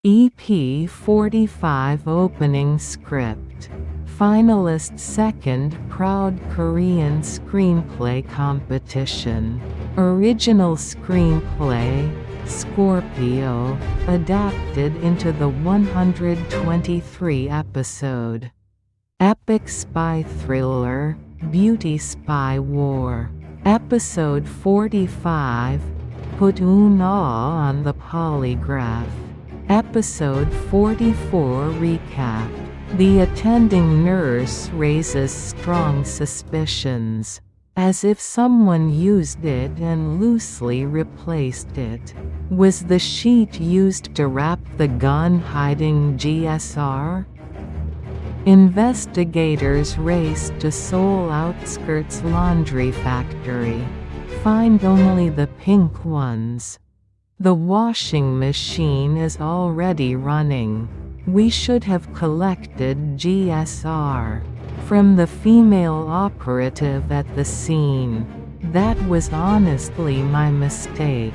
EP45 opening script. Finalist second Proud Korean Screenplay Competition. Original screenplay, Scorpio, adapted into the 123 episode. Epic spy thriller, Beauty Spy War. Episode 45, Put Eun-ah on the Polygraph. Episode 44 recap. The attending nurse raises strong suspicions, as if someone used it and loosely replaced it. Was the sheet used to wrap the gun-hiding GSR? Investigators race to Seoul outskirts laundry factory. Find only the pink ones. The washing machine is already running. We should have collected GSR from the female operative at the scene. That was honestly my mistake.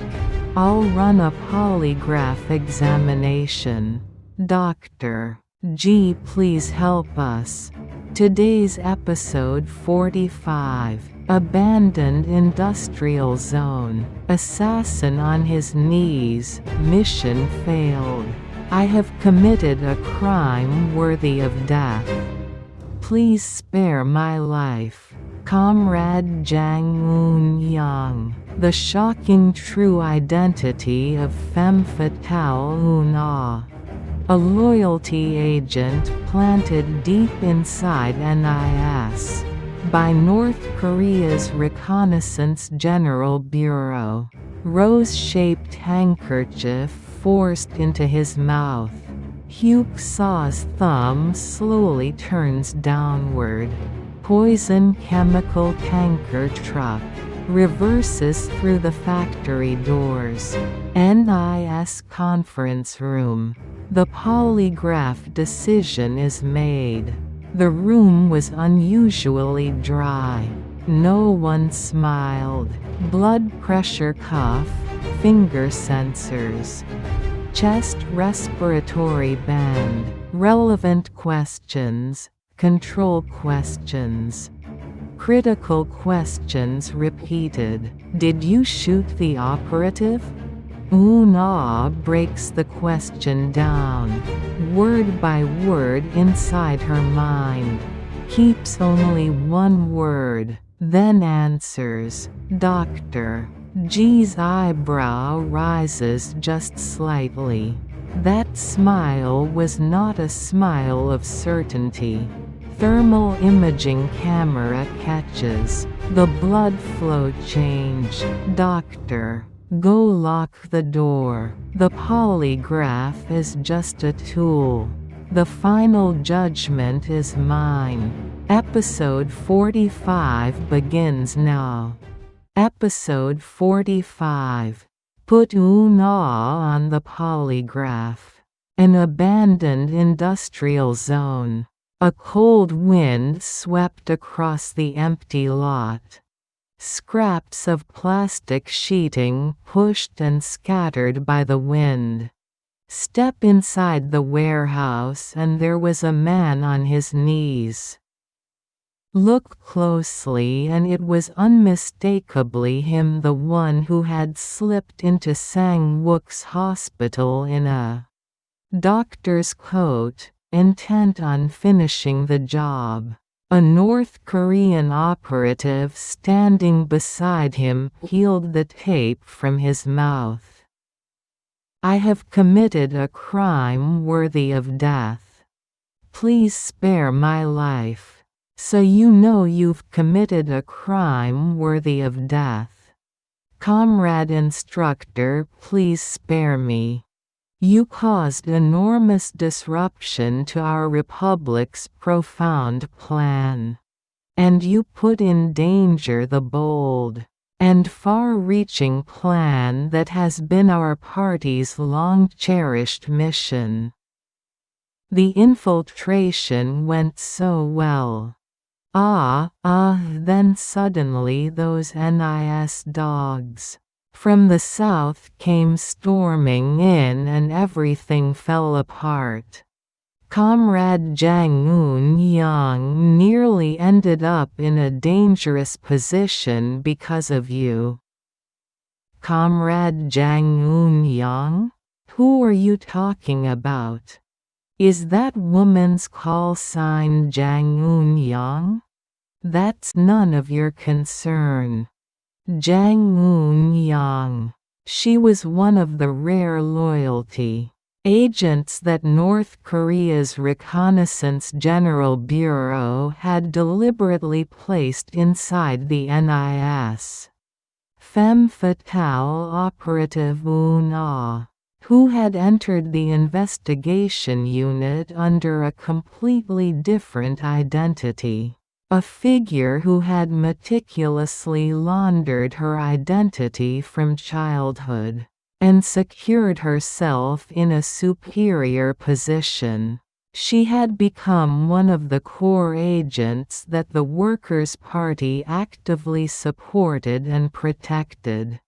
I'll run a polygraph examination. Doctor G, please help us. Today's episode 45. Abandoned industrial zone. Assassin on his knees. Mission failed. I have committed a crime worthy of death. Please spare my life. Comrade Jang Eun-young. The shocking true identity of femme fatale Eun-ah. A loyalty agent planted deep inside NIS by North Korea's Reconnaissance General Bureau. Rose-shaped handkerchief forced into his mouth. Heuk-sa's thumb slowly turns downward. Poison chemical tanker truck reverses through the factory doors. NIS conference room. The polygraph decision is made. The room was unusually dry. No one smiled. Blood pressure cuff, finger sensors. Chest respiratory band. Relevant questions, control questions. Critical questions repeated. Did you shoot the operative? Eun-ah breaks the question down, word by word inside her mind. Keeps only one word, then answers. Dr. G's eyebrow rises just slightly. That smile was not a smile of certainty. Thermal imaging camera catches the blood flow change. Doctor, go lock the door. The polygraph is just a tool. The final judgment is mine. Episode 45 begins now. Episode 45. Put Eun-ah on the polygraph. An abandoned industrial zone. A cold wind swept across the empty lot. Scraps of plastic sheeting pushed and scattered by the wind. Step inside the warehouse and there was a man on his knees. Look closely and it was unmistakably him, the one who had slipped into Sang-wook's hospital in a doctor's coat, intent on finishing the job. A North Korean operative standing beside him peeled the tape from his mouth. I have committed a crime worthy of death. Please spare my life. So you know you've committed a crime worthy of death. Comrade instructor, please spare me. You caused enormous disruption to our republic's profound plan. And you put in danger the bold and far-reaching plan that has been our party's long-cherished mission. The infiltration went so well. Then suddenly those NIS dogs. From the south came storming in and everything fell apart. Comrade Jang Eun-young nearly ended up in a dangerous position because of you. Comrade Jang Eun-young? Who are you talking about? Is that woman's call sign Jang Eun-young? That's none of your concern. Jang Eun-young. She was one of the rare loyalty agents that North Korea's Reconnaissance General Bureau had deliberately placed inside the NIS. Femme fatale operative Eun-ah, who had entered the investigation unit under a completely different identity. A figure who had meticulously laundered her identity from childhood and secured herself in a superior position. She had become one of the core agents that the Workers' Party actively supported and protected.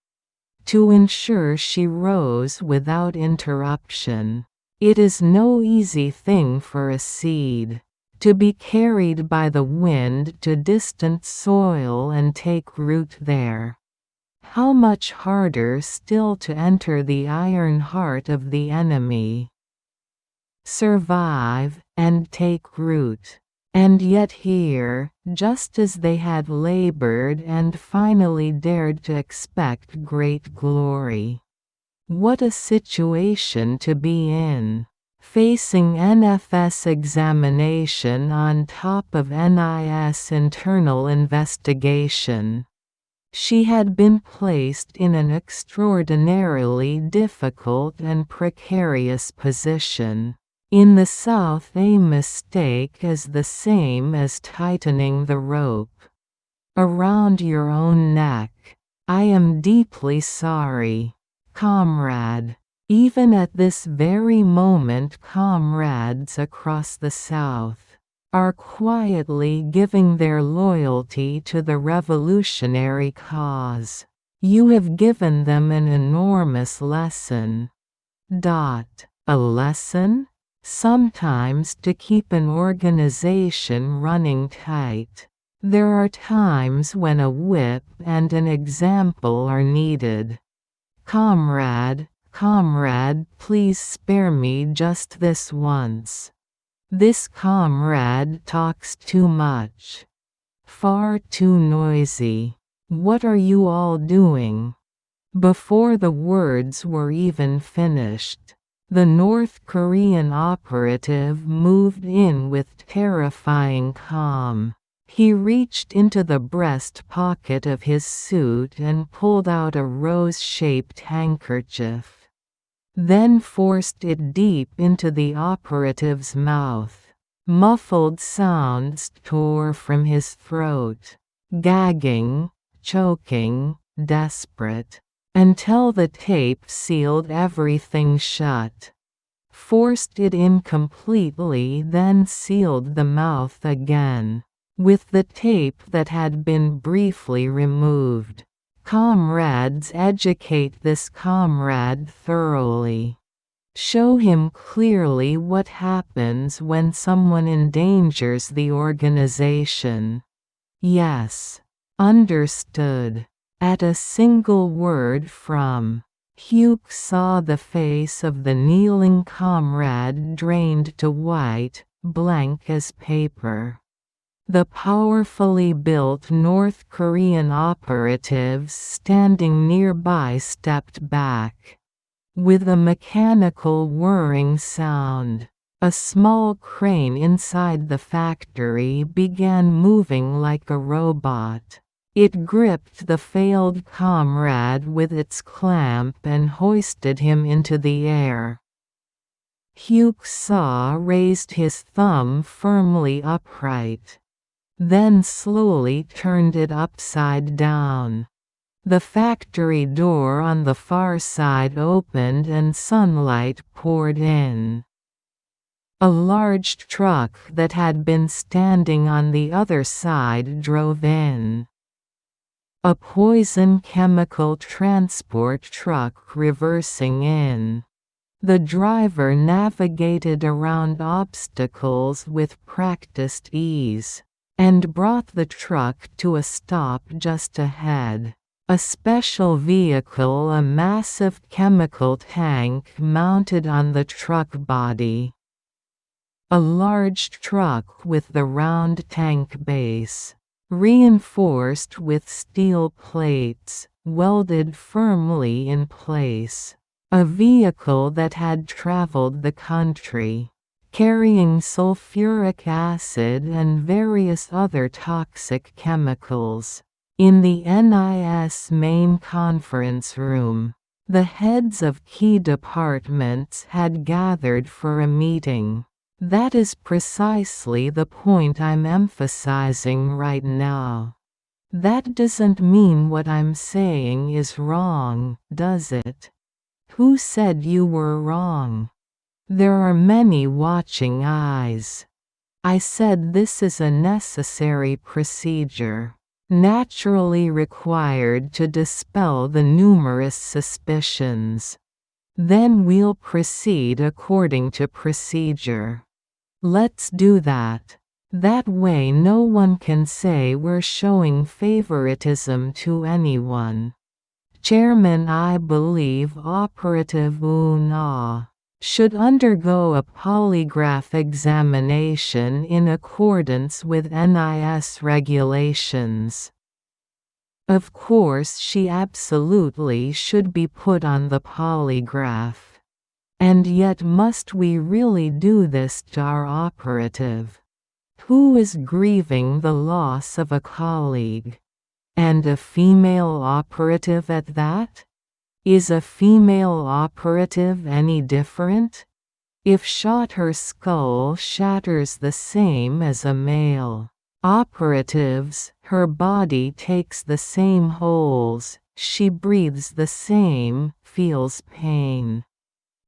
To ensure she rose without interruption. It is no easy thing for a seed to be carried by the wind to distant soil and take root there. How much harder still to enter the iron heart of the enemy, survive, and take root. And yet here, just as they had labored and finally dared to expect great glory. What a situation to be in! Facing NFS examination on top of NIS internal investigation. She had been placed in an extraordinarily difficult and precarious position. In the South, a mistake is the same as tightening the rope around your own neck. I am deeply sorry, comrade. Even at this very moment, comrades across the South are quietly giving their loyalty to the revolutionary cause. You have given them an enormous lesson. A lesson? Sometimes to keep an organization running tight, there are times when a whip and an example are needed. Comrade, please spare me just this once. This comrade talks too much. Far too noisy. What are you all doing? Before the words were even finished, the North Korean operative moved in with terrifying calm. He reached into the breast pocket of his suit and pulled out a rose-shaped handkerchief. Then forced it deep into the operative's mouth. Muffled sounds tore from his throat. Gagging, choking, desperate. Until the tape sealed everything shut. Forced it in completely, then sealed the mouth again. With the tape that had been briefly removed. Comrades, educate this comrade thoroughly. Show him clearly what happens when someone endangers the organization. Yes. Understood. At a single word from Heuk-sa, the face of the kneeling comrade drained to white, blank as paper. The powerfully built North Korean operatives standing nearby stepped back. With a mechanical whirring sound, a small crane inside the factory began moving like a robot. It gripped the failed comrade with its clamp and hoisted him into the air. Heuk-sa raised his thumb firmly upright. Then slowly turned it upside down. The factory door on the far side opened and sunlight poured in. A large truck that had been standing on the other side drove in. A poison chemical transport truck reversing in. The driver navigated around obstacles with practiced ease, and brought the truck to a stop just ahead. A special vehicle, a massive chemical tank mounted on the truck body. A large truck with the round tank base, reinforced with steel plates, welded firmly in place. A vehicle that had traveled the country, carrying sulfuric acid and various other toxic chemicals. In the NIS main conference room, the heads of key departments had gathered for a meeting. That is precisely the point I'm emphasizing right now. That doesn't mean what I'm saying is wrong, does it? Who said you were wrong? There are many watching eyes. I said this is a necessary procedure, naturally required to dispel the numerous suspicions. Then we'll proceed according to procedure. Let's do that. That way no one can say we're showing favoritism to anyone. Chairman, I believe operative Eun-ah should undergo a polygraph examination in accordance with NIS regulations. Of course she absolutely should be put on the polygraph. And yet must we really do this to our operative, who is grieving the loss of a colleague? And a female operative at that? Is a female operative any different? If shot, her skull shatters the same as a male operative's, her body takes the same holes, she breathes the same, feels pain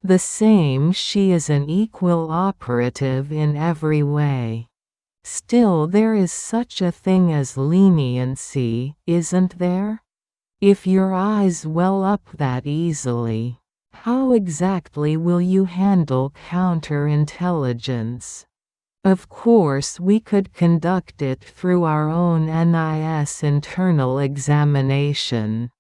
the same, she is an equal operative in every way. Still there is such a thing as leniency, isn't there? If your eyes well up that easily, how exactly will you handle counterintelligence? Of course we could conduct it through our own NIS internal examination.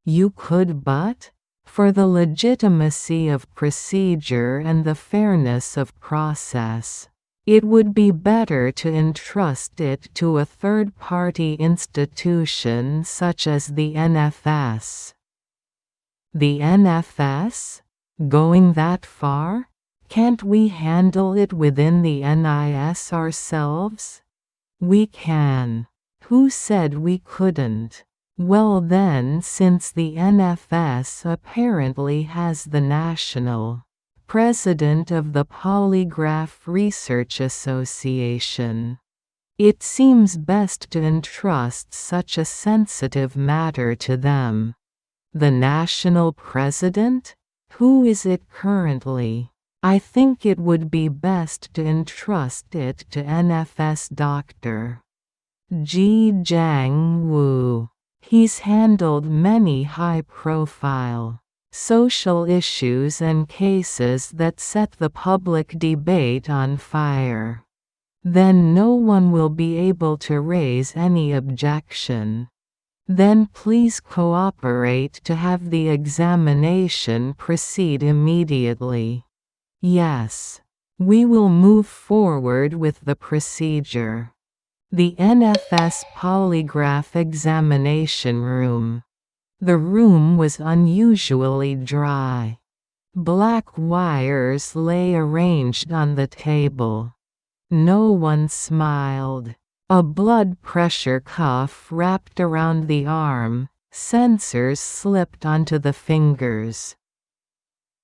You could, but for the legitimacy of procedure and the fairness of process, it would be better to entrust it to a third-party institution such as the NFS. The NFS? Going that far? Can't we handle it within the NIS ourselves? We can. Who said we couldn't? Well then, since the NFS apparently has the national president of the Polygraph Research Association, it seems best to entrust such a sensitive matter to them. The national president? Who is it currently? I think it would be best to entrust it to NFS Dr. Jang Woo. He's handled many high-profile social issues and cases that set the public debate on fire. Then no one will be able to raise any objection. Then please cooperate to have the examination proceed immediately. Yes. We will move forward with the procedure. The NFS Polygraph Examination Room. The room was unusually dry. Black wires lay arranged on the table. No one smiled. A blood pressure cuff wrapped around the arm, sensors slipped onto the fingers.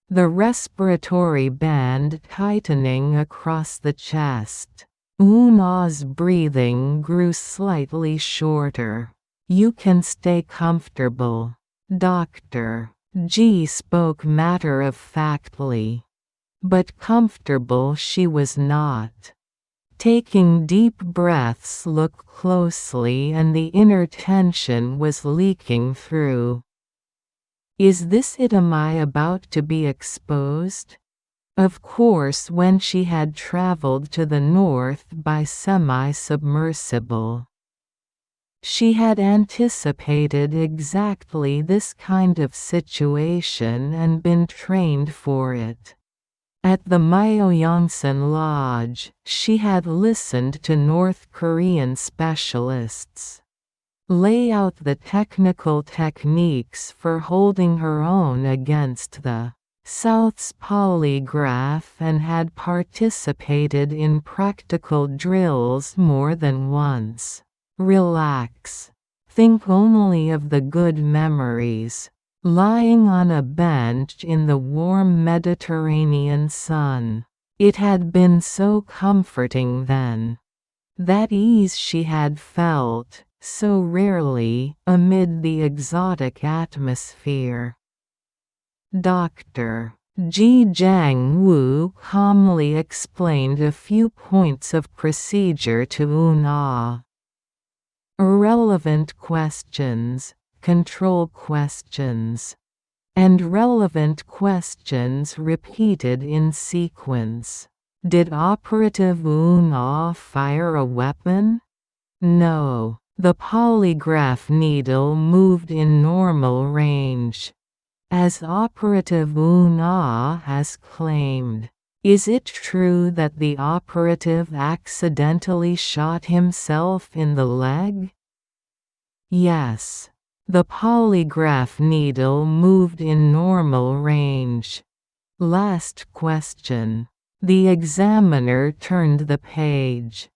The respiratory band tightening across the chest. Eun-ah's breathing grew slightly shorter. You can stay comfortable. Dr. G spoke matter-of-factly. But comfortable she was not. Taking deep breaths, look closely, and the inner tension was leaking through. Is this it? Am I about to be exposed? Of course, when she had traveled to the north by semi-submersible, she had anticipated exactly this kind of situation and been trained for it. At the Myeongsan Lodge, she had listened to North Korean specialists lay out the technical techniques for holding her own against the South's polygraph and had participated in practical drills more than once. Relax. Think only of the good memories. Lying on a bench in the warm Mediterranean sun. It had been so comforting then. That ease she had felt, so rarely, amid the exotic atmosphere. Dr. Ji Jang-woo calmly explained a few points of procedure to Eun-ah. Irrelevant questions, control questions, and relevant questions repeated in sequence. Did operative Eun-ah fire a weapon? No. The polygraph needle moved in normal range, as operative Eun-ah has claimed. Is it true that the operative accidentally shot himself in the leg? Yes. The polygraph needle moved in normal range. Last question. The examiner turned the page.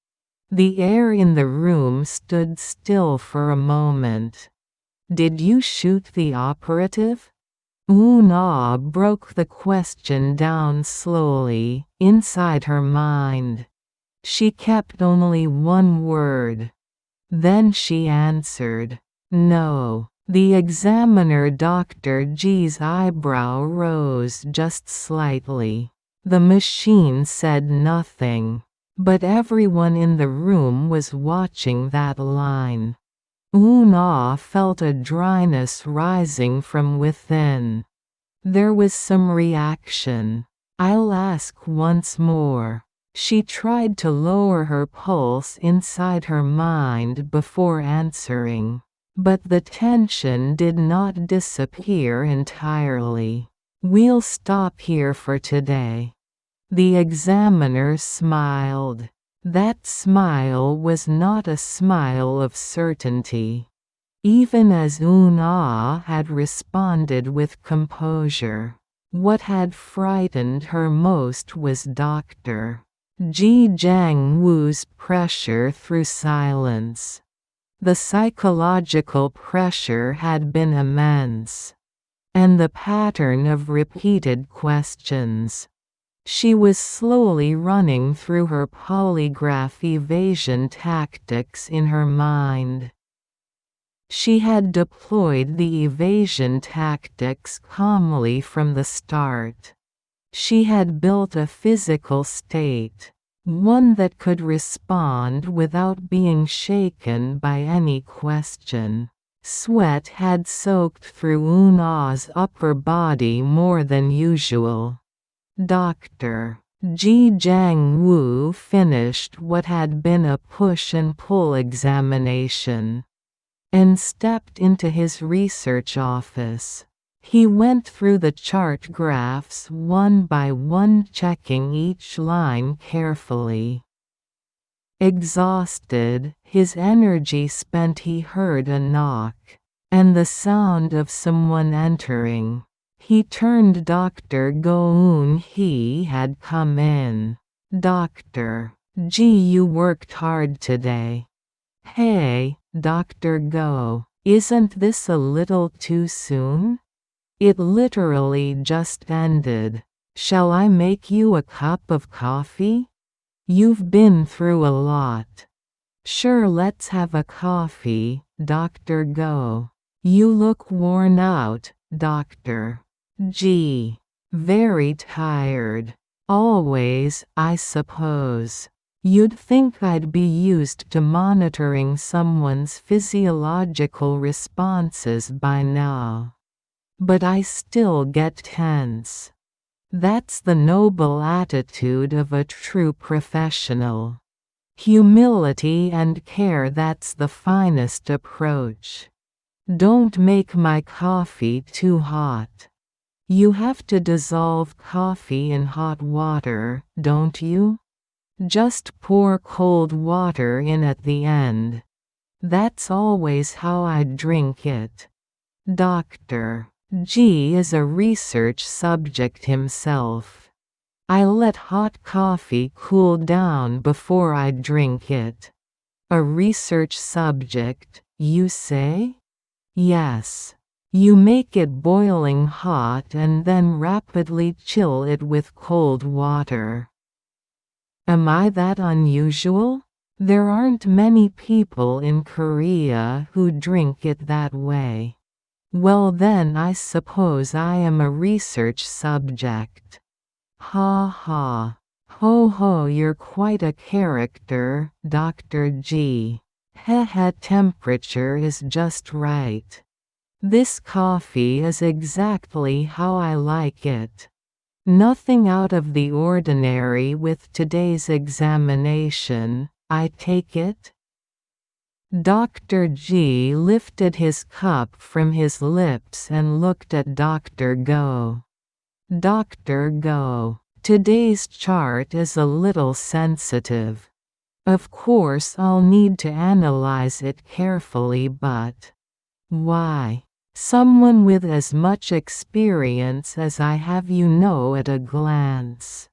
The air in the room stood still for a moment. Did you shoot the operative? Eun-ah broke the question down slowly, inside her mind. She kept only one word. Then she answered, no. The examiner Dr. G's eyebrow rose just slightly. The machine said nothing. But everyone in the room was watching that line. Eun-ah felt a dryness rising from within. There was some reaction. I'll ask once more. She tried to lower her pulse inside her mind before answering. But the tension did not disappear entirely. We'll stop here for today. The examiner smiled. That smile was not a smile of certainty. Even as Eun-ah had responded with composure, what had frightened her most was Dr. Ji Jang-woo's pressure through silence. The psychological pressure had been immense. And the pattern of repeated questions. She was slowly running through her polygraph evasion tactics in her mind. She had deployed the evasion tactics calmly from the start. She had built a physical state, one that could respond without being shaken by any question. Sweat had soaked through Eun-ah's upper body more than usual. Dr. Ji Jang-woo finished what had been a push-and-pull examination, and stepped into his research office. He went through the chart graphs one by one, checking each line carefully. Exhausted, his energy spent, he heard a knock, and the sound of someone entering. He turned. Dr. Go-eun-hee had come in. Dr. G, you worked hard today. Hey, Dr. Go, isn't this a little too soon? It literally just ended. Shall I make you a cup of coffee? You've been through a lot. Sure, let's have a coffee, Dr. Go. You look worn out, Dr. G. Very tired. Always, I suppose. You'd think I'd be used to monitoring someone's physiological responses by now. But I still get tense. That's the noble attitude of a true professional. Humility and care, that's the finest approach. Don't make my coffee too hot. You have to dissolve coffee in hot water, don't you? Just pour cold water in at the end. That's always how I drink it. Dr. G is a research subject himself. I let hot coffee cool down before I drink it. A research subject, you say? Yes. You make it boiling hot and then rapidly chill it with cold water. Am I that unusual? There aren't many people in Korea who drink it that way. Well then I suppose I am a research subject. Ha ha. Ho ho, you're quite a character, Dr. G. Heh, temperature is just right. This coffee is exactly how I like it. Nothing out of the ordinary with today's examination, I take it? Dr. G lifted his cup from his lips and looked at Dr. Go. Dr. Go, today's chart is a little sensitive. Of course I'll need to analyze it carefully, but why? Someone with as much experience as I have, you know at a glance.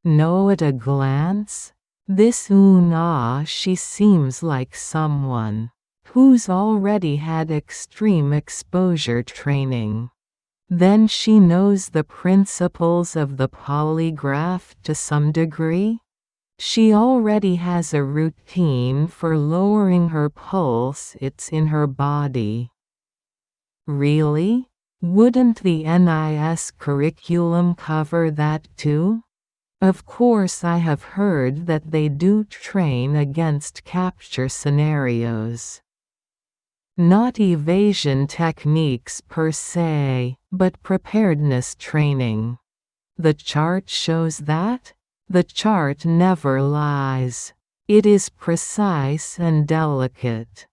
Know at a glance? This Eun-ah, she seems like someone who's already had extreme exposure training. Then she knows the principles of the polygraph to some degree? She already has a routine for lowering her pulse, it's in her body. Really? Wouldn't the NIS curriculum cover that too? Of course I have heard that they do train against capture scenarios. Not evasion techniques per se, but preparedness training. The chart shows that? The chart never lies. It is precise and delicate.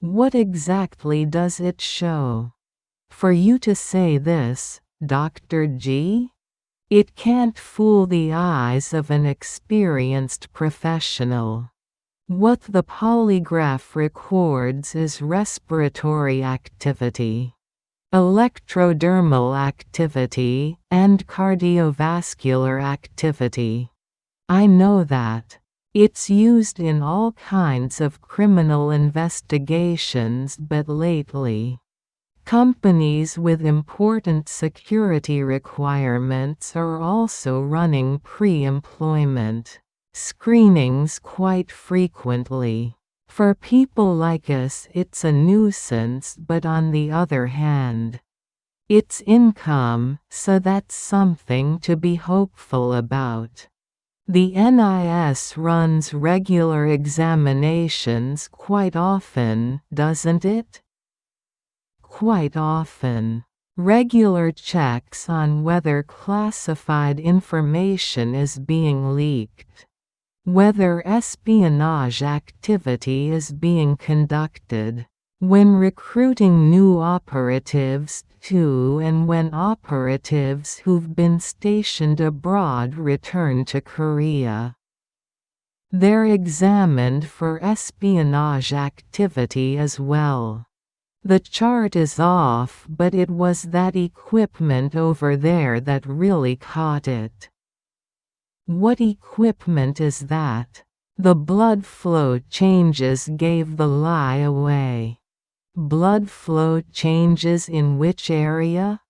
What exactly does it show? For you to say this, Dr. G? It can't fool the eyes of an experienced professional. What the polygraph records is respiratory activity, electrodermal activity, and cardiovascular activity. I know that. It's used in all kinds of criminal investigations, but lately, companies with important security requirements are also running pre-employment screenings quite frequently. For people like us it's a nuisance, but on the other hand, it's income, so that's something to be hopeful about. The NIS runs regular examinations quite often, doesn't it? Quite often. Regular checks on whether classified information is being leaked, whether espionage activity is being conducted, when recruiting new operatives too, and when operatives who've been stationed abroad return to Korea. They're examined for espionage activity as well. The chart is off, but it was that equipment over there that really caught it. What equipment is that? The blood flow changes gave the lie away. Blood flow changes in which area?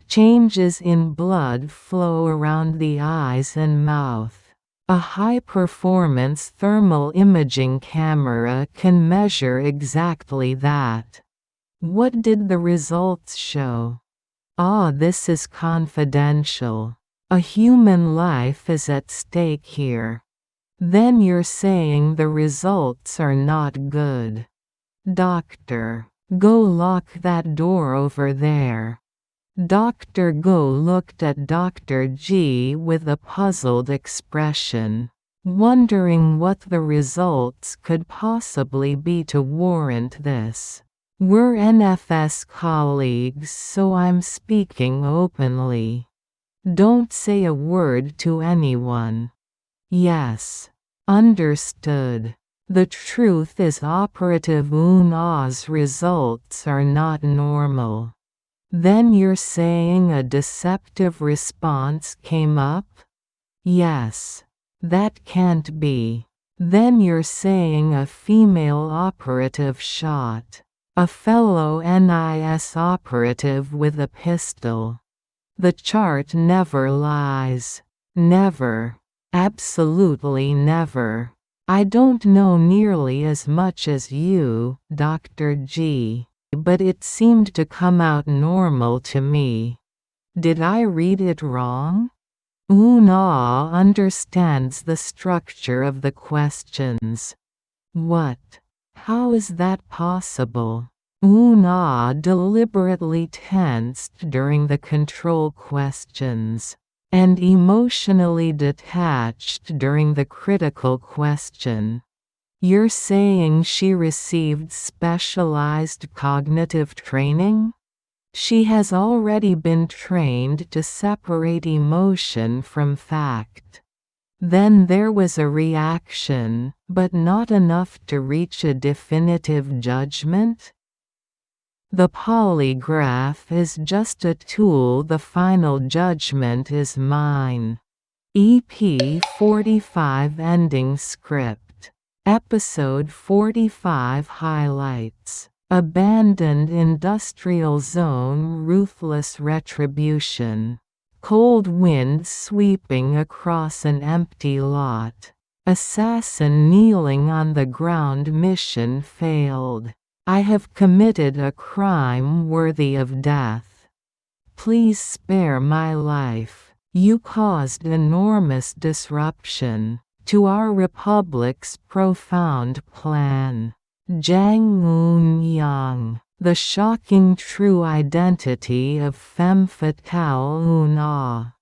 Changes in blood flow around the eyes and mouth. A high-performance thermal imaging camera can measure exactly that. What did the results show? Ah, this is confidential. A human life is at stake here. Then you're saying the results are not good. Doctor, go lock that door over there. Dr. Go looked at Dr. G with a puzzled expression, wondering what the results could possibly be to warrant this. We're NFS colleagues, so I'm speaking openly. Don't say a word to anyone. Yes. Understood. The truth is operative Eun-ah's results are not normal. Then you're saying a deceptive response came up? Yes. That can't be. Then you're saying a female operative shot a fellow NIS operative with a pistol. The chart never lies. Never. Absolutely never. I don't know nearly as much as you, Dr. G, but it seemed to come out normal to me. Did I read it wrong? Eun-ah understands the structure of the questions. What? How is that possible? Eun-ah deliberately tensed during the control questions, and emotionally detached during the critical question. You're saying she received specialized cognitive training? She has already been trained to separate emotion from fact. Then there was a reaction, but not enough to reach a definitive judgment? The polygraph is just a tool. The final judgment is mine. EP45 ending script. Episode 45 highlights. Abandoned industrial zone, ruthless retribution. Cold wind sweeping across an empty lot. Assassin kneeling on the ground. Mission failed. I have committed a crime worthy of death. Please spare my life. You caused enormous disruption to our republic's profound plan. Jang Eun-young. The shocking true identity of femme fatale Eun-ah.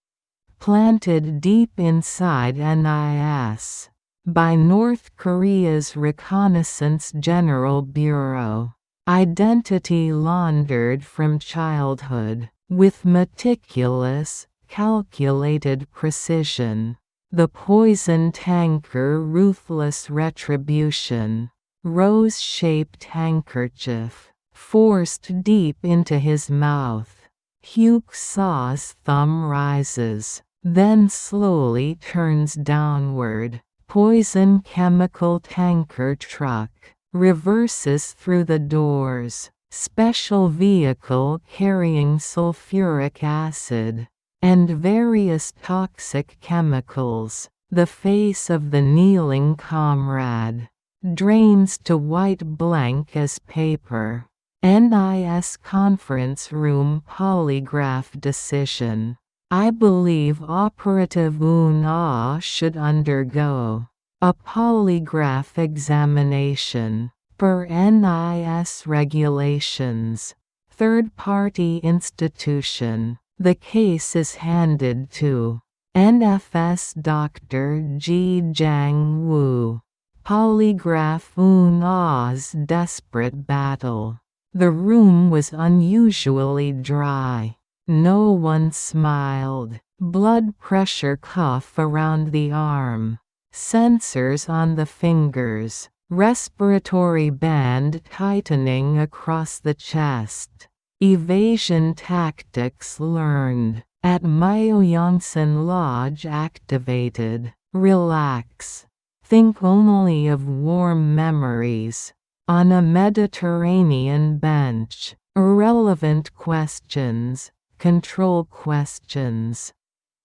Planted deep inside NIS. By North Korea's Reconnaissance General Bureau. Identity laundered from childhood, with meticulous, calculated precision. The poison tanker, ruthless retribution. Rose-shaped handkerchief. Forced deep into his mouth. Heuk-sa's thumb rises, then slowly turns downward. Poison chemical tanker truck. Reverses through the doors. Special vehicle carrying sulfuric acid. And various toxic chemicals. The face of the kneeling comrade. Drains to white blank as paper. NIS conference room polygraph decision. I believe operative Eun-ah should undergo a polygraph examination per NIS regulations. Third-party institution. The case is handed to NFS Dr. G. Jang Woo. Polygraph Eun-ah's desperate battle. The room was unusually dry. No one smiled. Blood pressure cuff around the arm. Sensors on the fingers. Respiratory band tightening across the chest. Evasion tactics learned. At Myeongsan Lodge activated. Relax. Think only of warm memories. On a Mediterranean bench. Irrelevant questions. Control questions.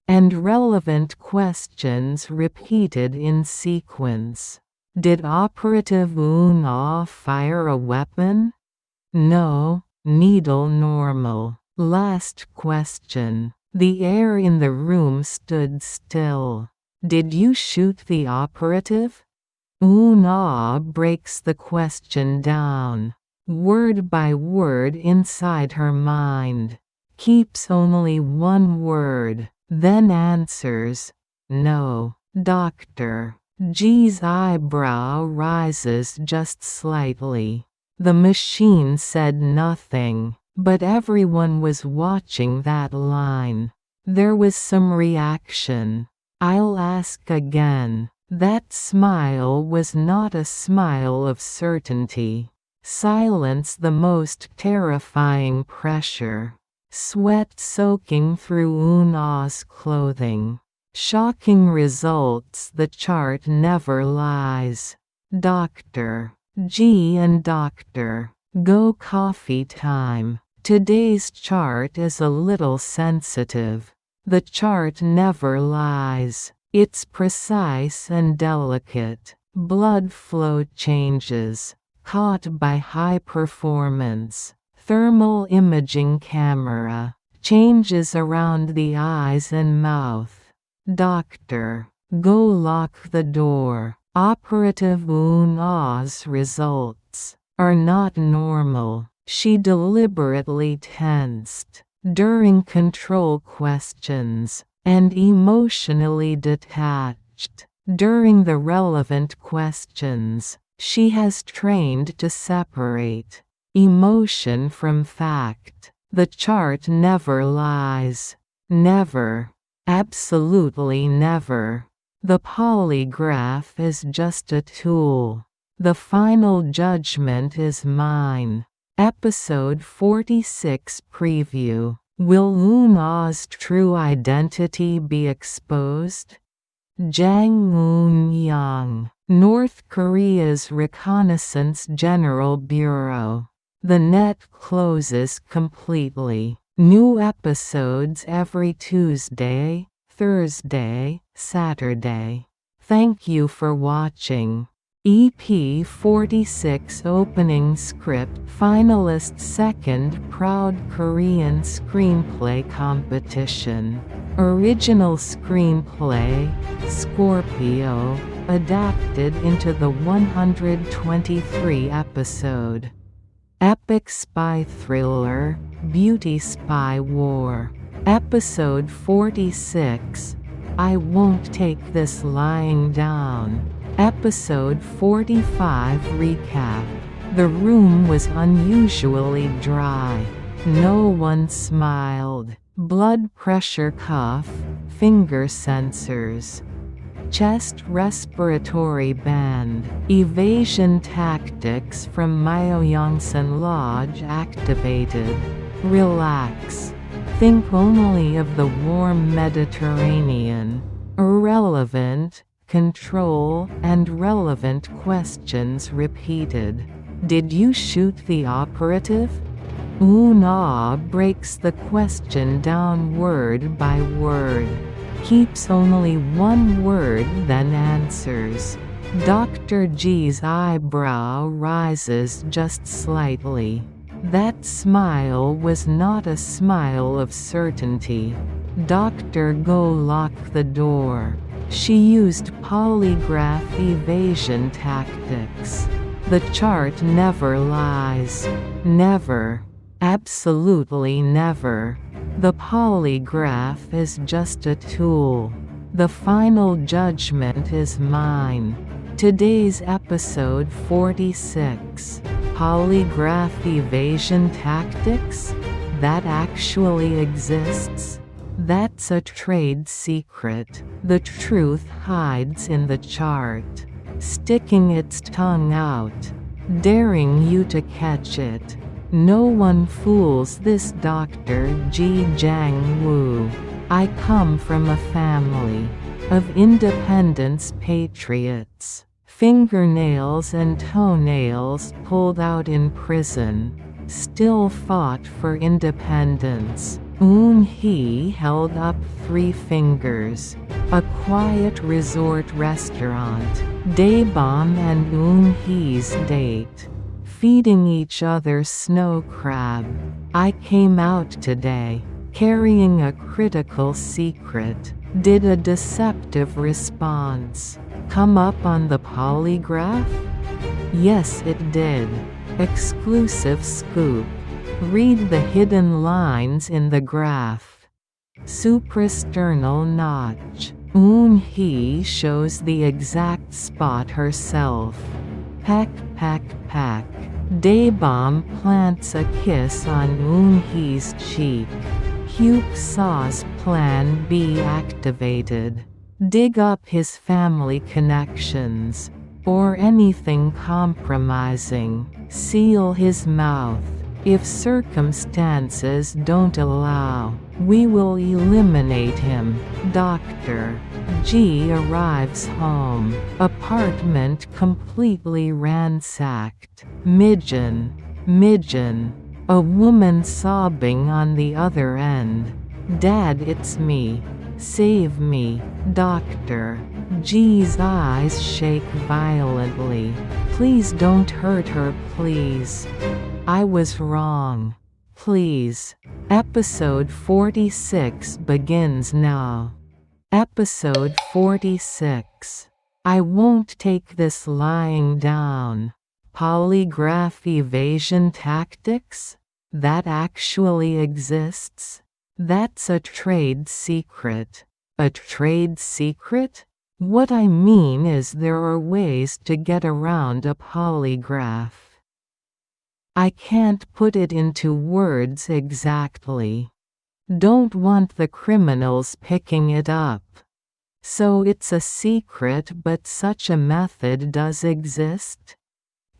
And relevant questions repeated in sequence. Did operative Eun-ah fire a weapon? No. Needle normal. Last question. The air in the room stood still. Did you shoot the operative? Eun-ah breaks the question down, word by word inside her mind. Keeps only one word, then answers, no. Dr. G's eyebrow rises just slightly. The machine said nothing, but everyone was watching that line. There was some reaction. I'll ask again. That smile was not a smile of certainty. Silence, the most terrifying pressure. Sweat soaking through Eun-ah's clothing. Shocking results, the chart never lies. Dr. G and Dr. Go coffee time. Today's chart is a little sensitive. The chart never lies. It's precise and delicate. Blood flow changes. Caught by high performance. Thermal imaging camera. Changes around the eyes and mouth. Doctor. Go lock the door. Operative Eun-ah's results are not normal. She deliberately tensed during control questions and emotionally detached during the relevant questions. She has trained to separate emotion from fact. The chart never lies. Never. Absolutely never. The polygraph is just a tool. The final judgment is mine. Episode 46 preview. Will Eun-ah's true identity be exposed? Jang Eun-young, North Korea's Reconnaissance General Bureau. The net closes completely. New episodes every Tuesday, Thursday, Saturday. Thank you for watching. EP46 opening script finalist second Proud Korean Screenplay competition. Original screenplay, Scorpio, adapted into the 123 episode. Epic spy thriller, Beauty Spy War. Episode 46, I Won't Take This Lying Down. Episode 45 recap. The room was unusually dry. No one smiled. Blood pressure cuff, finger sensors. Chest respiratory band. Evasion tactics from Myeongsan Lodge activated. Relax. Think only of the warm Mediterranean. Irrelevant, control, and relevant questions repeated. Did you shoot the operative? Eun-ah breaks the question down word by word. Keeps only one word, then answers. Dr. G's eyebrow rises just slightly. That smile was not a smile of certainty. Dr. Go lock the door. She used polygraph evasion tactics. The chart never lies. Never. Absolutely never. The polygraph is just a tool. The final judgment is mine. Today's episode 46. Polygraph evasion tactics? That actually exists? That's a trade secret. The truth hides in the chart. Sticking its tongue out. Daring you to catch it. No one fools this Dr. G. Jang Woo. I come from a family of independence patriots. Fingernails and toenails pulled out in prison. Still fought for independence. Eun-hee held up 3 fingers. A quiet resort restaurant. Daebeom and Eun-hee's date. Feeding each other snow crab. I came out today, carrying a critical secret. Did a deceptive response come up on the polygraph? Yes, it did. Exclusive scoop. Read the hidden lines in the graph. Suprasternal notch. Eun-ah shows the exact spot herself. Peck, peck, peck. Daebeom plants a kiss on Eun-ah's cheek. Heuk-sa's PlanB activated. Dig up his family connections. Or anything compromising. Seal his mouth. If circumstances don't allow, we will eliminate him. Dr. G arrives home. Apartment completely ransacked. Midgen. A woman sobbing on the other end. Dad, it's me. Save me. Dr. G's eyes shake violently. Please don't hurt her, please. I was wrong. Please. Episode 46 begins now. Episode 46. I won't take this lying down. Polygraph evasion tactics? That actually exists? That's a trade secret. A trade secret? What I mean is there are ways to get around a polygraph. I can't put it into words exactly. Don't want the criminals picking it up. So it's a secret, but such a method does exist?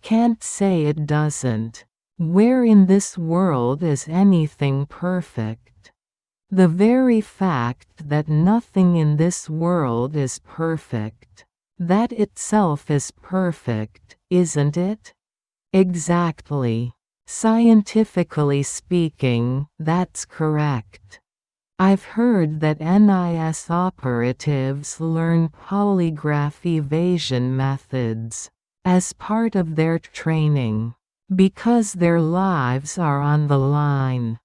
Can't say it doesn't. Where in this world is anything perfect? The very fact that nothing in this world is perfect, that itself is perfect, isn't it? Exactly. Scientifically speaking, that's correct. I've heard that NIS operatives learn polygraph evasion methods as part of their training, because their lives are on the line.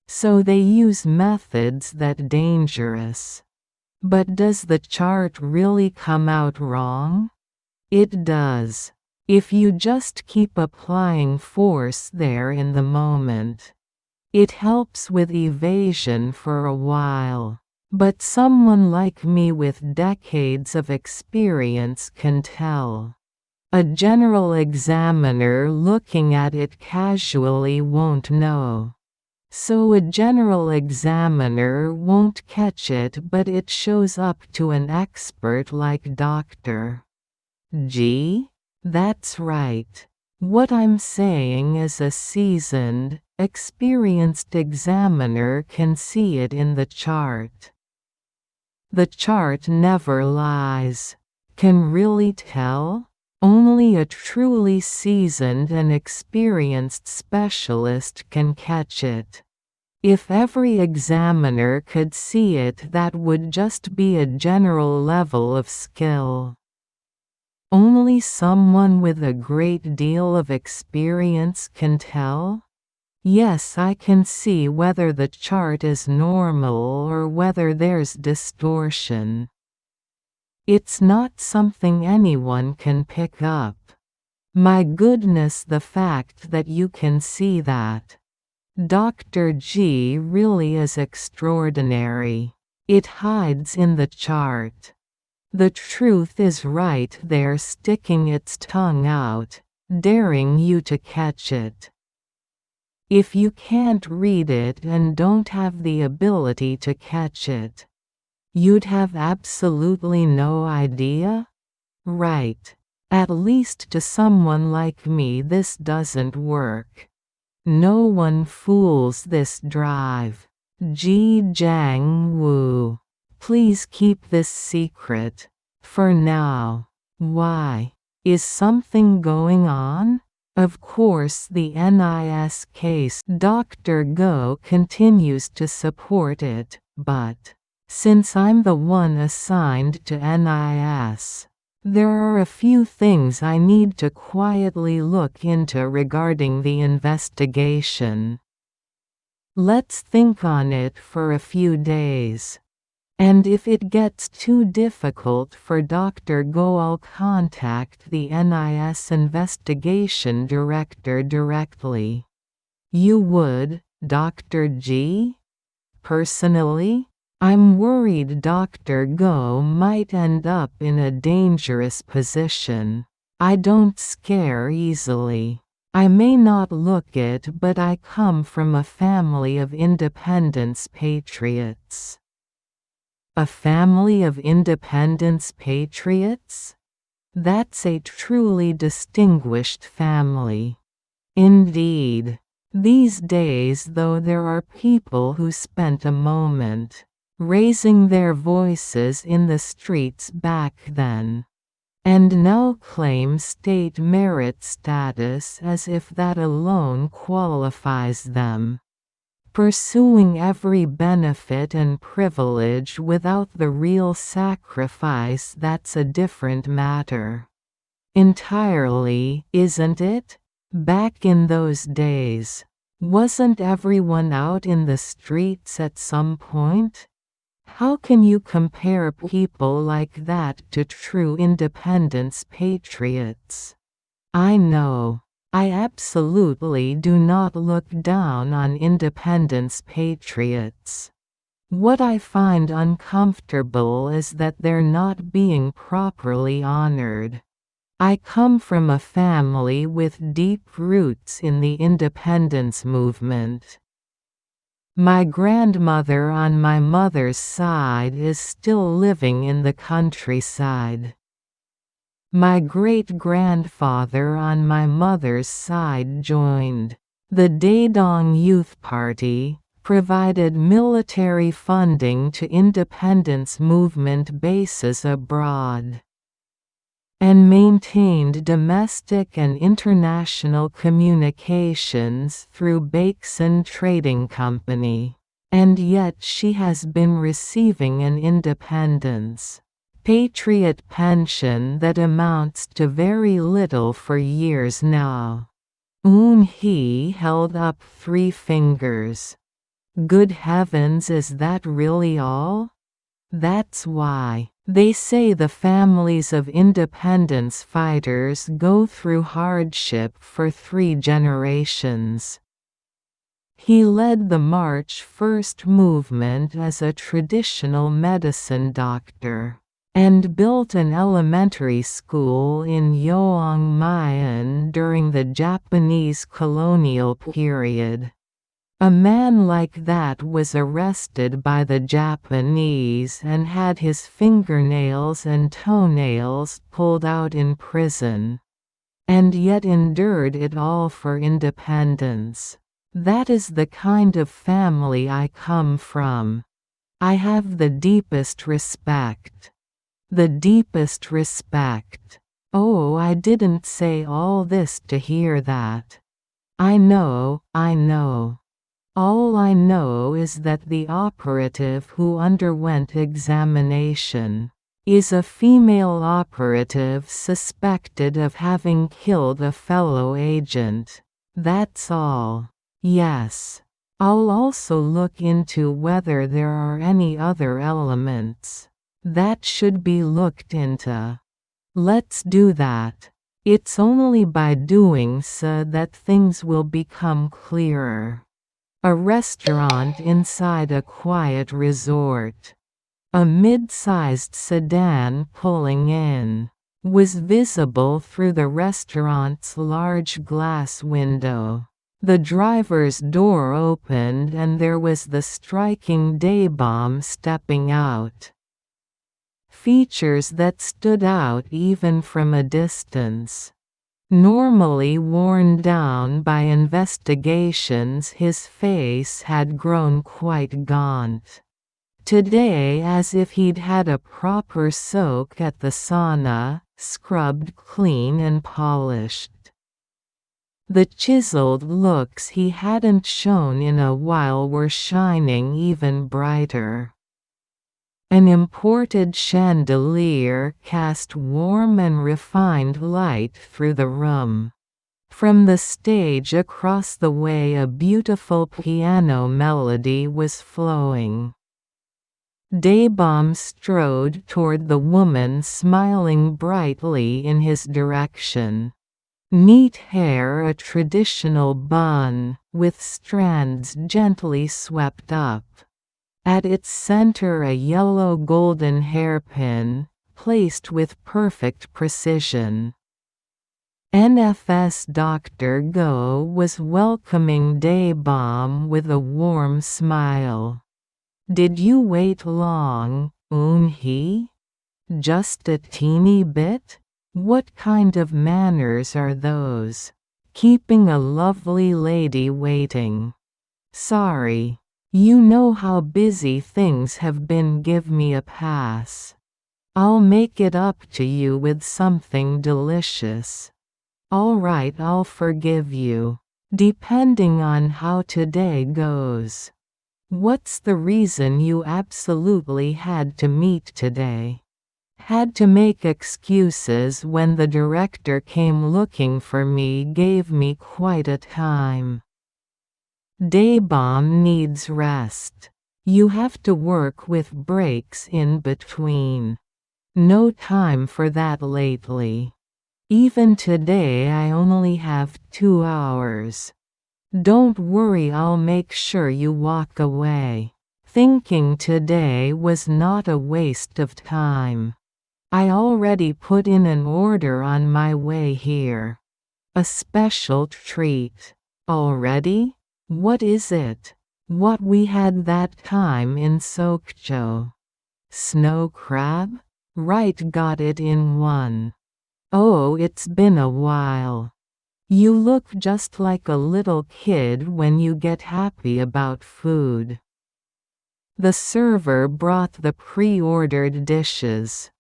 So they use methods that dangerous. But does the chart really come out wrong? It does. If you just keep applying force there in the moment. It helps with evasion for a while. But someone like me with decades of experience can tell. A general examiner looking at it casually won't know. So a general examiner won't catch it, but it shows up to an expert like Dr. G? That's right. What I'm saying is a seasoned, experienced examiner can see it in the chart. The chart never lies. Can really tell? Only a truly seasoned and experienced specialist can catch it. If every examiner could see it, that would just be a general level of skill. Only someone with a great deal of experience can tell? Yes, I can see whether the chart is normal or whether there's distortion. It's not something anyone can pick up. My goodness, the fact that you can see that. Dr. G really is extraordinary. It hides in the chart. The truth is right there, sticking its tongue out, daring you to catch it. If you can't read it and don't have the ability to catch it, you'd have absolutely no idea? Right. At least to someone like me this doesn't work. No one fools this drive. Jang Woo. Please keep this secret. For now. Why? Is something going on? Of course, the NIS case. Dr. Go continues to support it, but since I'm the one assigned to NIS, there are a few things I need to quietly look into regarding the investigation. Let's think on it for a few days. And if it gets too difficult for Dr. Go, I'll contact the NIS investigation director directly. You would, Dr. G? Personally? I'm worried Dr. Go might end up in a dangerous position. I don't scare easily. I may not look it, but I come from a family of independence patriots. A family of independence patriots? That's a truly distinguished family. Indeed. These days, though, there are people who spent a moment raising their voices in the streets back then, and now claim state merit status as if that alone qualifies them. Pursuing every benefit and privilege without the real sacrifice, that's a different matter. Entirely, isn't it? Back in those days, wasn't everyone out in the streets at some point? How can you compare people like that to true independence patriots? I know. I absolutely do not look down on independence patriots. What I find uncomfortable is that they're not being properly honored. I come from a family with deep roots in the independence movement. My grandmother on my mother's side is still living in the countryside. My great-grandfather on my mother's side joined the Daebeom Youth Party, provided military funding to independence movement bases abroad, and maintained domestic and international communications through Baeksan Trading Company. And yet she has been receiving an independence patriot pension that amounts to very little for years now. Eun-ah held up 3 fingers. Good heavens, is that really all? That's why they say the families of independence fighters go through hardship for 3 generations. He led the March First movement as a traditional medicine doctor, and built an elementary school in Yeongmayan during the Japanese colonial period. A man like that was arrested by the Japanese and had his fingernails and toenails pulled out in prison, and yet endured it all for independence. That is the kind of family I come from. I have the deepest respect. The deepest respect. Oh, I didn't say all this to hear that. I know. All I know is that the operative who underwent examination is a female operative suspected of having killed a fellow agent. That's all. Yes. I'll also look into whether there are any other elements that should be looked into. Let's do that. It's only by doing so that things will become clearer. A restaurant inside a quiet resort. A mid-sized sedan pulling in was visible through the restaurant's large glass window. The driver's door opened and there was the striking Daebeom stepping out. Features that stood out even from a distance. Normally worn down by investigations, his face had grown quite gaunt. Today, as if he'd had a proper soak at the sauna, scrubbed clean and polished. The chiseled looks he hadn't shown in a while were shining even brighter. An imported chandelier cast warm and refined light through the room. From the stage across the way a beautiful piano melody was flowing. Daebeom strode toward the woman, smiling brightly in his direction. Neat hair, a traditional bun, with strands gently swept up. At its center a yellow golden hairpin, placed with perfect precision. NFS Dr. Go was welcoming Daebeom with a warm smile. "Did you wait long, Eun-ah? Just a teeny bit? What kind of manners are those? Keeping a lovely lady waiting. Sorry. You know how busy things have been, give me a pass. I'll make it up to you with something delicious. All right, I'll forgive you. Depending on how today goes. What's the reason you absolutely had to meet today? Had to make excuses when the director came looking for me, gave me quite a time. Daebeom needs rest. You have to work with breaks in between. No time for that lately. Even today I only have 2 hours. Don't worry, I'll make sure you walk away, thinking today was not a waste of time. I already put in an order on my way here. A special treat. Already? What is it? What we had that time in Sokcho. Snow crab? Right, got it in one. Oh, it's been a while. You look just like a little kid when you get happy about food." The server brought the pre-ordered dishes.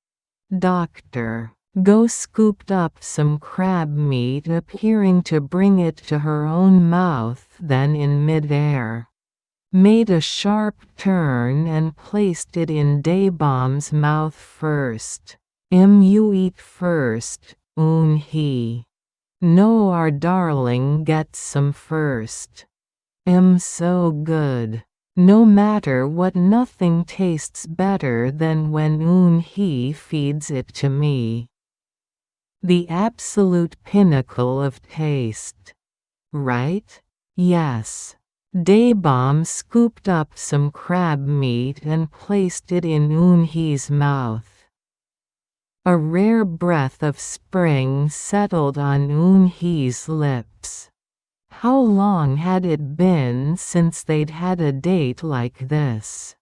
Dr. Go scooped up some crab meat, appearing to bring it to her own mouth, then in mid-air, made a sharp turn and placed it in Daebeom's mouth first. You eat first, Eun-ah. No, our darling gets some first. So good. No matter what, nothing tastes better than when Eun-ah feeds it to me. The absolute pinnacle of taste. Right? Yes. Daebeom scooped up some crab meat and placed it in Eun-ah's mouth. A rare breath of spring settled on Eun-ah's lips. How long had it been since they'd had a date like this?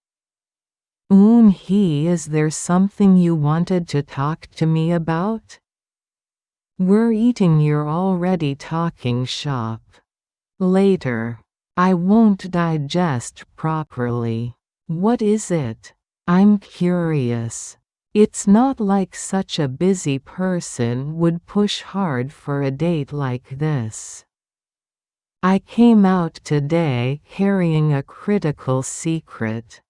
Eun-ah, is there something you wanted to talk to me about? We're eating, you're already talking shop. Later. I won't digest properly. What is it? I'm curious. It's not like such a busy person would push hard for a date like this. I came out today carrying a critical secret.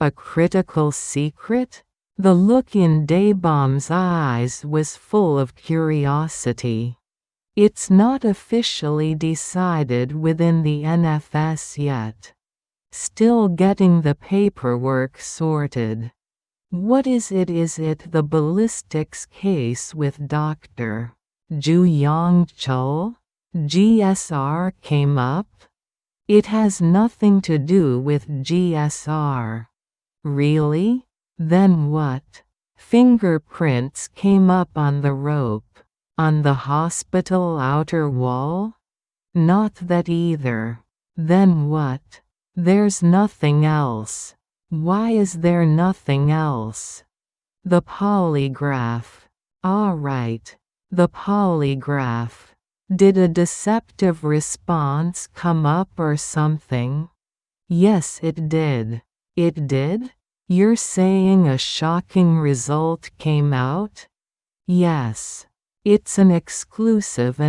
A critical secret? The look in Daebeom's eyes was full of curiosity. It's not officially decided within the NFS yet. Still getting the paperwork sorted. What is it? Is it the ballistics case with Dr. Ju-Yong-chul? GSR came up? It has nothing to do with GSR. Really? Then what? Fingerprints came up on the rope. On the hospital outer wall? Not that either. Then what? There's nothing else. Why is there nothing else? The polygraph. Ah, right. The polygraph. Did a deceptive response come up or something? Yes, it did. It did? You're saying a shocking result came out? Yes. It's an exclusive.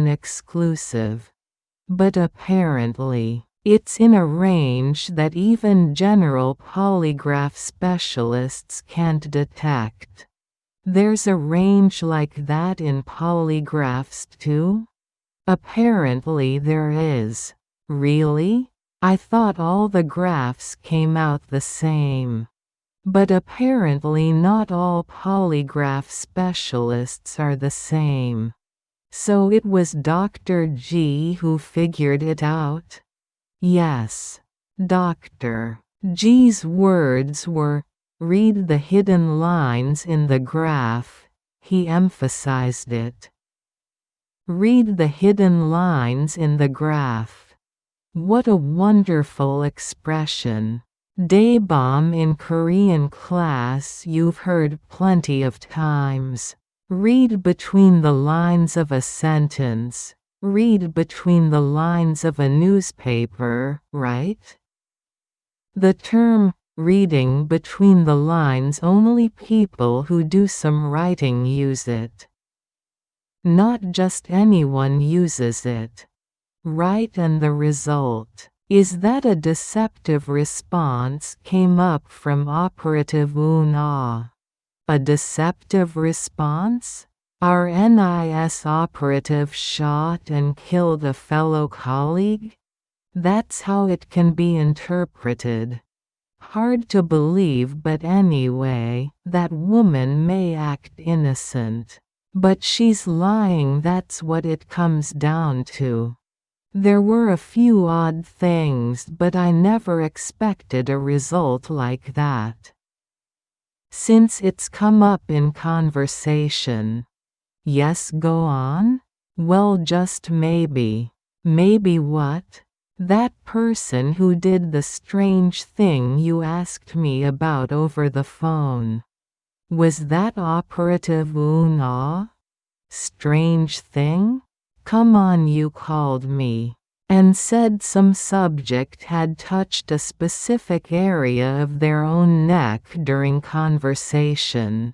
But apparently, it's in a range that even general polygraph specialists can't detect. There's a range like that in polygraphs too? Apparently there is. Really? I thought all the graphs came out the same. But apparently not all polygraph specialists are the same. So it was Dr. G who figured it out? Yes. Dr. G's words were, "Read the hidden lines in the graph," he emphasized it. Read the hidden lines in the graph. What a wonderful expression. Daebeom in Korean class you've heard plenty of times. Read between the lines of a sentence. Read between the lines of a newspaper, right? The term, reading between the lines, only people who do some writing use it. Not just anyone uses it. Right, and the result is that a deceptive response came up from operative Eun-ah. A deceptive response? Our NIS operative shot and killed a fellow colleague? That's how it can be interpreted. Hard to believe, but anyway, that woman may act innocent. But she's lying, that's what it comes down to. There were a few odd things, but I never expected a result like that. Since it's come up in conversation. Yes, go on? Well, just maybe. Maybe what? That person who did the strange thing you asked me about over the phone. Was that operative Eun-ah? Strange thing? Come on, you called me. And said some subject had touched a specific area of their own neck during conversation.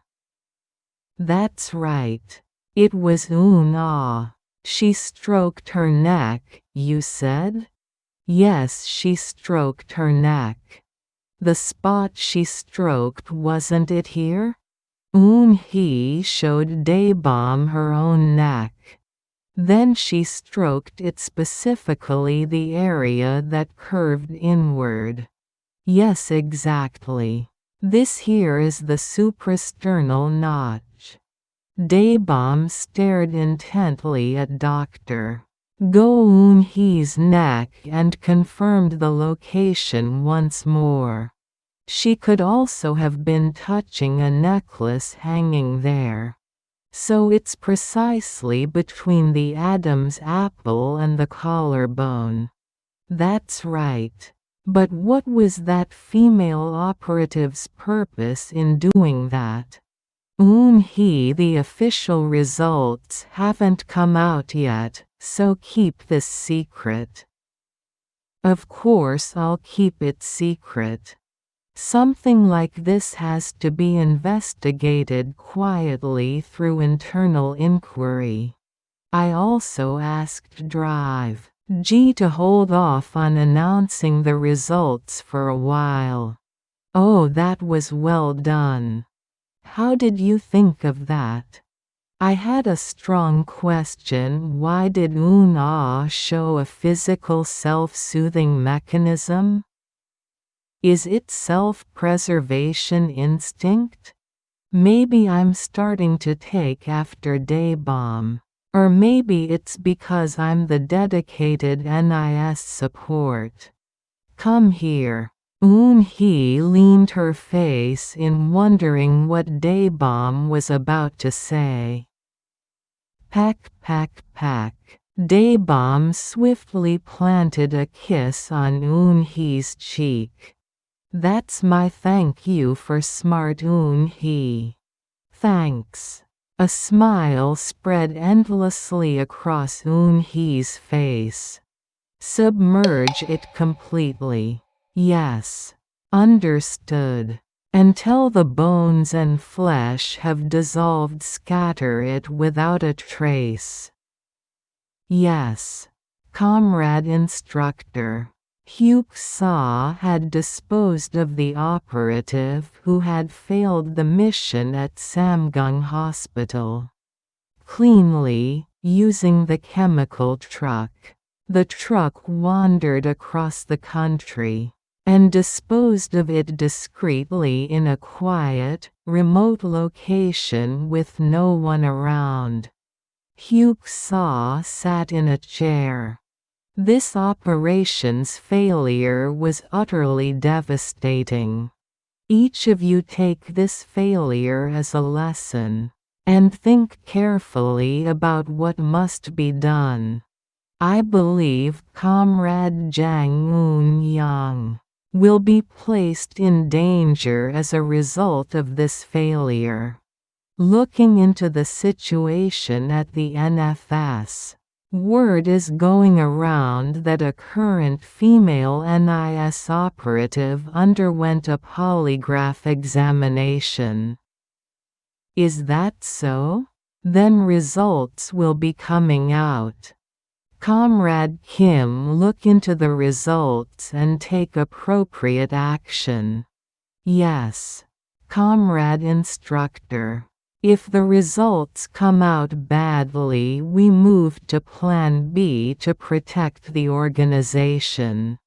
That's right. It was Eun-ah. She stroked her neck, you said? Yes, she stroked her neck. The spot she stroked, wasn't it here? Eun-hee showed Daebeom her own neck. Then she stroked it, specifically the area that curved inward. Yes, exactly. This here is the suprasternal notch. Daebeom stared intently at Dr. Eun-hee's neck and confirmed the location once more. She could also have been touching a necklace hanging there. So it's precisely between the Adam's apple and the collarbone. That's right. But what was that female operative's purpose in doing that? Eun-hee, the official results haven't come out yet, so keep this secret. Of course I'll keep it secret. Something like this has to be investigated quietly through internal inquiry. I also asked Drive G to hold off on announcing the results for a while. Oh, that was well done. How did you think of that? I had a strong question. Why did Eun-ah show a physical self-soothing mechanism? Is it self-preservation instinct? Maybe I'm starting to take after Daebeom. Or maybe it's because I'm the dedicated NIS support. Come here. Eun-hee leaned her face in, wondering what Daebeom was about to say. Peck, peck, peck. Daebeom swiftly planted a kiss on Eun-hee's cheek. That's my thank you for smart Eun-hee. Thanks. A smile spread endlessly across Eun-hee's face. Submerge it completely. Yes. Understood. Until the bones and flesh have dissolved, scatter it without a trace. Yes. Comrade instructor. Heuk-sa had disposed of the operative who had failed the mission at Samgung Hospital. Cleanly, using the chemical truck. The truck wandered across the country. and disposed of it discreetly in a quiet, remote location with no one around. Heuk-sa sat in a chair. This operation's failure was utterly devastating. Each of you take this failure as a lesson, and think carefully about what must be done. I believe Comrade Jang Eun-young will be placed in danger as a result of this failure. Looking into the situation at the NFS, word is going around that a current female NIS operative underwent a polygraph examination. Is that so? Then results will be coming out. Comrade Kim, look into the results and take appropriate action. Yes. Comrade Instructor. If the results come out badly, we move to Plan B to protect the organization.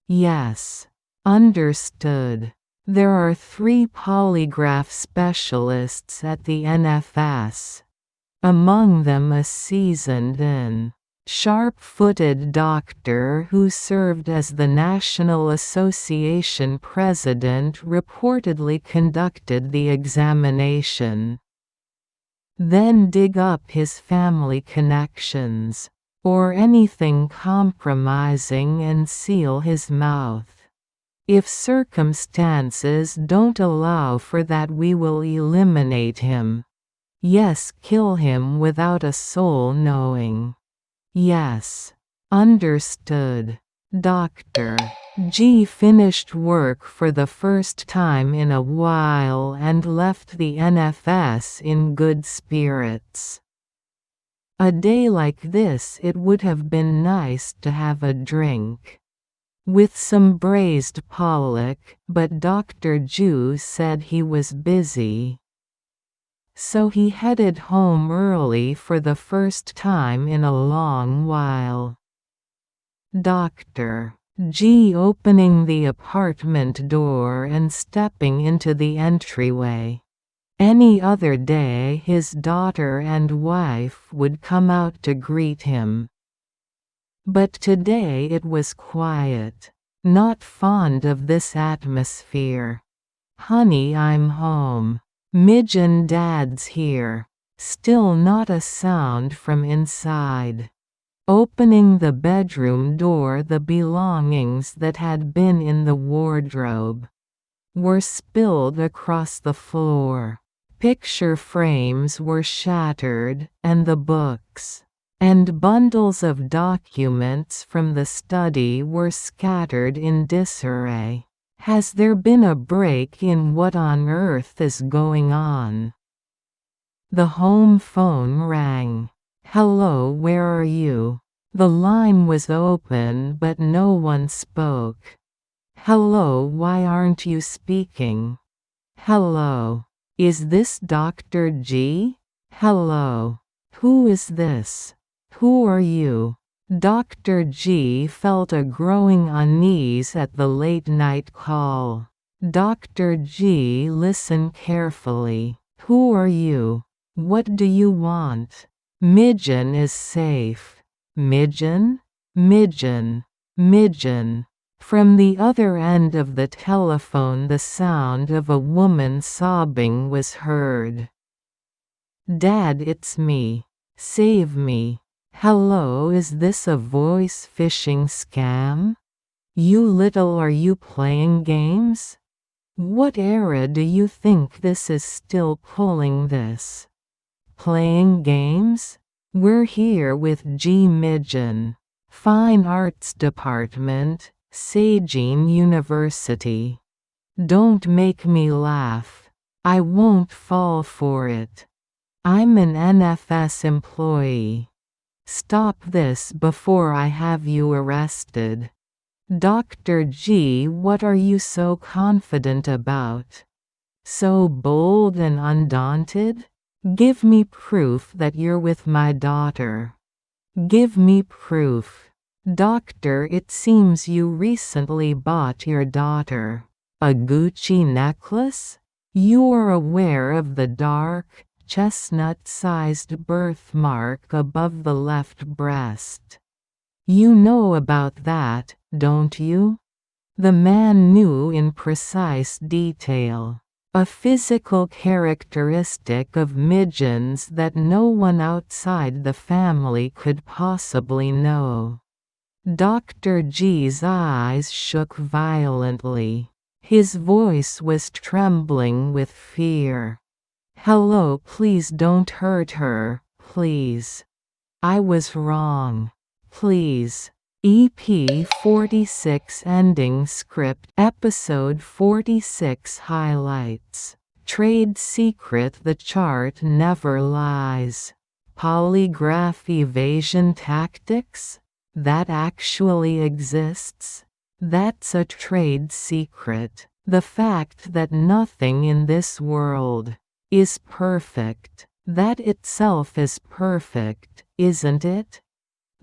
Yes. Understood. There are 3 polygraph specialists at the NFS. Among them a seasoned and sharp-footed doctor who served as the National Association president reportedly conducted the examination. Then dig up his family connections, or anything compromising, and seal his mouth. If circumstances don't allow for that, we will eliminate him. Yes, kill him without a soul knowing. Yes. Understood. Dr. G finished work for the first time in a while and left the NFS in good spirits. A day like this it would have been nice to have a drink. With some braised pollock, but Dr. Ju said he was busy. So he headed home early for the first time in a long while. Dr. G opening the apartment door and stepping into the entryway. Any other day his daughter and wife would come out to greet him. But today it was quiet. Not fond of this atmosphere. Honey, I'm home. Midge and Dad's here. Still not a sound from inside. Opening the bedroom door, the belongings that had been in the wardrobe were spilled across the floor. Picture frames were shattered, and the books and bundles of documents from the study were scattered in disarray. Has there been a break in what on earth is going on? The home phone rang. Hello, where are you? The line was open but no one spoke. Hello, why aren't you speaking? Hello. Is this Dr. G? Hello. Who is this? Who are you? Dr. G felt a growing unease at the late-night call. Dr. G, listen carefully. Who are you? What do you want? Midgen is safe. Midgen? Midgen. Midgen. From the other end of the telephone the sound of a woman sobbing was heard. Dad, it's me. Save me. Hello, is this a voice phishing scam? You little, are you playing games? What era do you think this is still pulling this? Playing games? We're here with G. Midgen. Fine Arts Department, Seoul University. Don't make me laugh. I won't fall for it. I'm an NFS employee. Stop this before I have you arrested. Dr. G, what are you so confident about? So bold and undaunted? Give me proof that you're with my daughter. Give me proof. "Doctor, it seems you recently bought your daughter a Gucci necklace? You're aware of the dark, chestnut-sized birthmark above the left breast. You know about that, don't you?" The man knew in precise detail. A physical characteristic of Mijin's that no one outside the family could possibly know. Dr. G's eyes shook violently. His voice was trembling with fear. "Hello, please don't hurt her, please. I was wrong. Please." EP46 Ending Script Episode 46 Highlights. Trade secret: the chart never lies. Polygraph evasion tactics? That actually exists? That's a trade secret. The fact that nothing in this world is perfect. That itself is perfect, isn't it?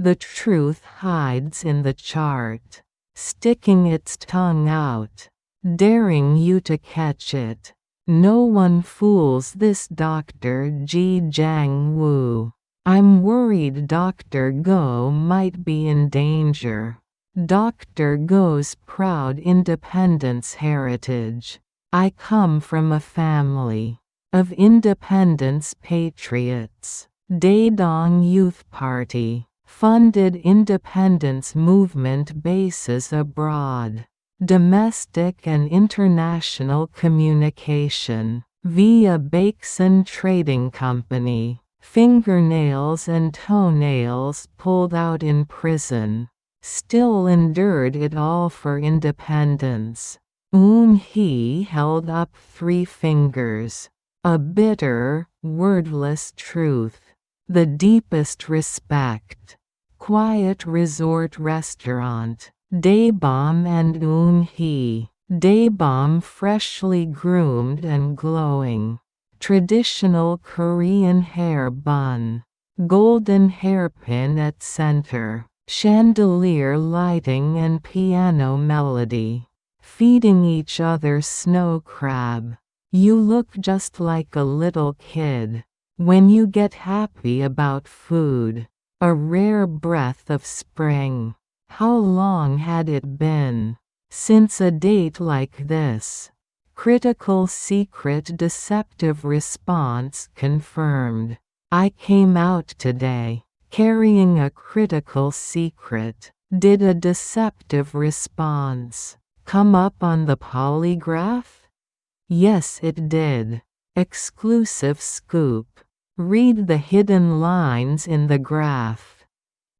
The truth hides in the chart, sticking its tongue out, daring you to catch it. No one fools this Dr. G. Jang Woo. I'm worried Dr. Go might be in danger. Dr. Go's proud independence heritage. I come from a family of independence patriots. Daebeom Youth Party funded independence movement bases abroad. Domestic and international communication via Baeksan Trading Company. Fingernails and toenails pulled out in prison. Still endured it all for independence. Eun-ah held up 3 fingers. A bitter, wordless truth. The deepest respect. Quiet resort restaurant. Daebeom and Eun-ah. Daebeom freshly groomed and glowing. Traditional Korean hair bun. Golden hairpin at center. Chandelier lighting and piano melody. Feeding each other snow crab. You look just like a little kid when you get happy about food. A rare breath of spring. How long had it been since a date like this? Critical secret deceptive response confirmed. I came out today, carrying a critical secret. Did a deceptive response come up on the polygraph? Yes, it did. Exclusive scoop. Read the hidden lines in the graph.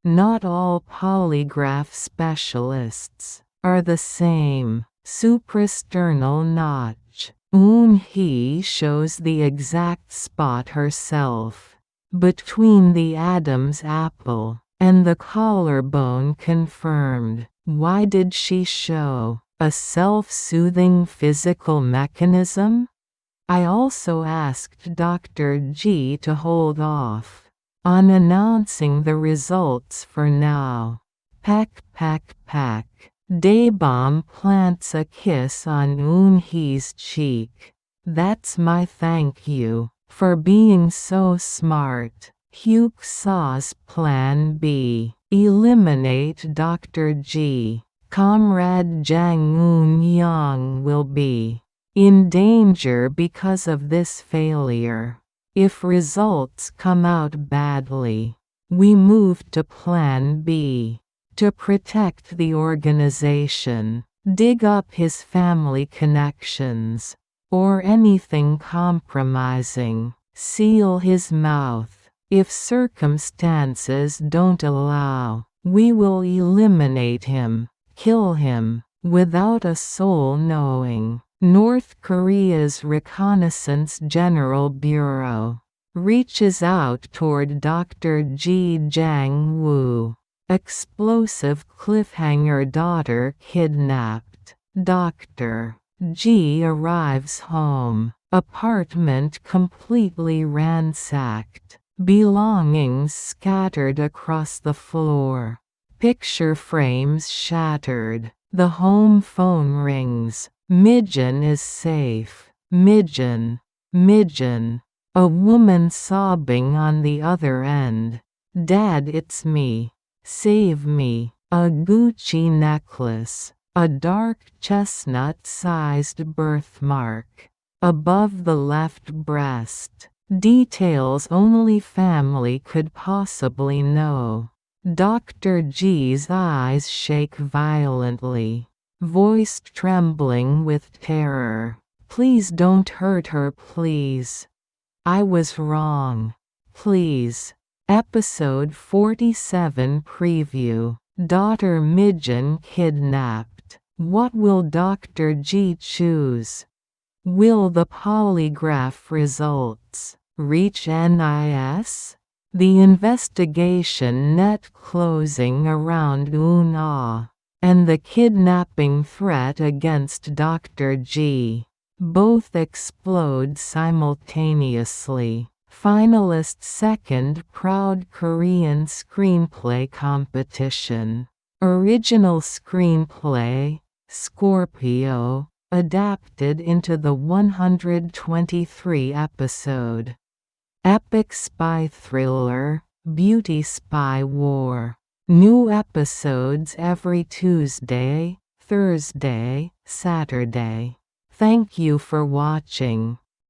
Not all polygraph specialists are the same. Suprasternal notch. Eun-ah shows the exact spot herself. Between the Adam's apple and the collarbone confirmed. Why did she show a self-soothing physical mechanism? I also asked Dr. G to hold off on announcing the results for now. Peck peck peck. Daebeom plants a kiss on Eun-ah's cheek. That's my thank you for being so smart. Heuk-sa's plan B. Eliminate Dr. G. Comrade Jang Eun-young will be in danger because of this failure. If results come out badly, we move to Plan B. To protect the organization, dig up his family connections, or anything compromising, seal his mouth. If circumstances don't allow, we will eliminate him, kill him, without a soul knowing. North Korea's Reconnaissance General Bureau reaches out toward Dr. G. Jang Woo. Explosive cliffhanger: daughter kidnapped. Dr. G arrives home. Apartment completely ransacked. Belongings scattered across the floor. Picture frames shattered. The home phone rings. Mijin is safe. Mijin. Mijin. A woman sobbing on the other end. Dad, it's me. Save me. A Gucci necklace. A dark chestnut-sized birthmark. Above the left breast. Details only family could possibly know. Dr. G's eyes shake violently. Voice trembling with terror. Please don't hurt her, please. I was wrong. Please. Episode 47 preview. Daughter Mijin kidnapped. What will Dr. G choose? Will the polygraph results reach NIS? The investigation net closing around Eun-ah, and the kidnapping threat against Dr. G. Both explode simultaneously. Finalist second Proud Korean Screenplay Competition. Original screenplay, Scorpio, adapted into the 123 episode. Epic spy thriller, beauty spy war. New episodes every Tuesday, Thursday, Saturday. Thank you for watching.